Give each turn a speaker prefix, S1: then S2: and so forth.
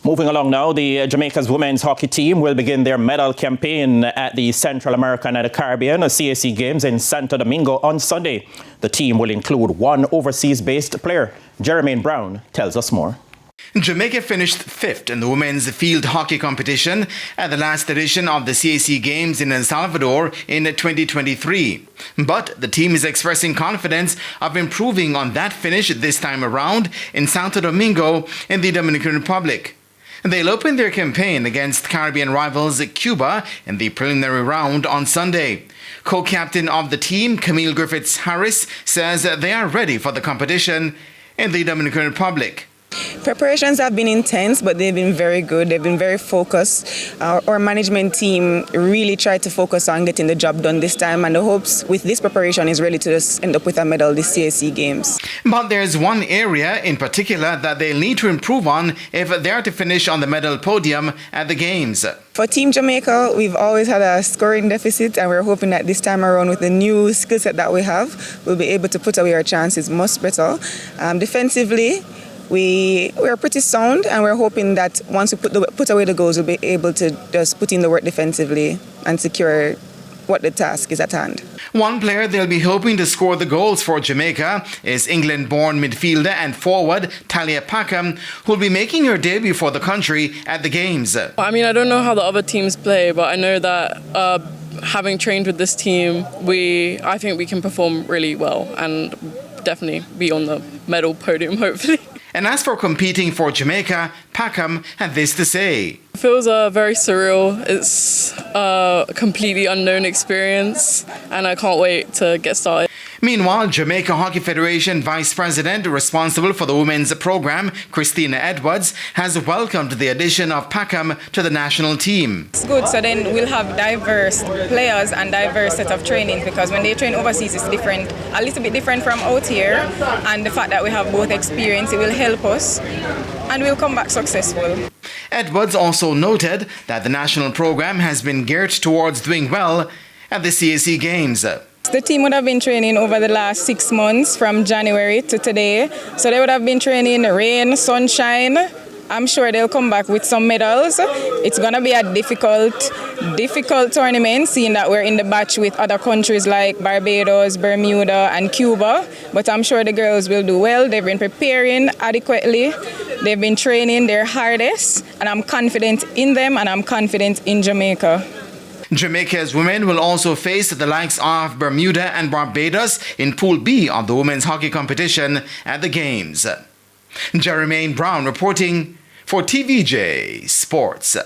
S1: Moving along now, the Jamaica's women's hockey team will begin their medal campaign at the Central American and the Caribbean CAC Games in Santo Domingo on Sunday. The team will include one overseas-based player. Jermaine Brown tells us more.
S2: Jamaica finished 5th in the women's field hockey competition at the last edition of the CAC Games in El Salvador in 2023. But the team is expressing confidence of improving on that finish this time around in Santo Domingo in the Dominican Republic. They'll open their campaign against Caribbean rivals Cuba in the preliminary round on Sunday. Co-captain of the team, Camille Griffiths-Harris, says they are ready for the competition in the Dominican Republic.
S3: Preparations have been intense, but they've been very good. They've been very focused. Our management team really tried to focus on getting the job done this time, and the hopes with this preparation is really to just end up with a medal this CAC Games.
S2: But there's one area in particular that they'll need to improve on if they are to finish on the medal podium at the Games.
S3: For Team Jamaica, we've always had a scoring deficit, and we're hoping that this time around with the new skill set that we have, we'll be able to put away our chances much better. Defensively, we are pretty sound, and we're hoping that once we put away the goals, we'll be able to just put in the work defensively and secure what the task is at hand.
S2: One player they'll be hoping to score the goals for Jamaica is England-born midfielder and forward Talia Packham, who'll be making her debut for the country at the Games.
S4: I mean, I don't know how the other teams play, but I know that having trained with this team, I think we can perform really well and definitely be on the medal podium, hopefully.
S2: And as for competing for Jamaica, Packham had this to say.
S4: It feels very surreal. It's a completely unknown experience, and I can't wait to get started.
S2: Meanwhile, Jamaica Hockey Federation Vice President responsible for the women's program, Christina Edwards, has welcomed the addition of Packham to the national team.
S5: It's good, so then we'll have diverse players and diverse set of trainings, because when they train overseas it's different, a little bit different from out here, and the fact that we have both experience, it will help us and we'll come back successful.
S2: Edwards also noted that the national program has been geared towards doing well at the CAC Games.
S5: The team would have been training over the last 6 months from January to today. So they would have been training rain, sunshine. I'm sure they'll come back with some medals. It's going to be a difficult tournament, seeing that we're in the batch with other countries like Barbados, Bermuda and Cuba. But I'm sure the girls will do well. They've been preparing adequately. They've been training their hardest. And I'm confident in them, and I'm confident in Jamaica.
S2: Jamaica's women will also face the likes of Bermuda and Barbados in Pool B of the women's hockey competition at the Games. Jermaine Brown reporting for TVJ Sports.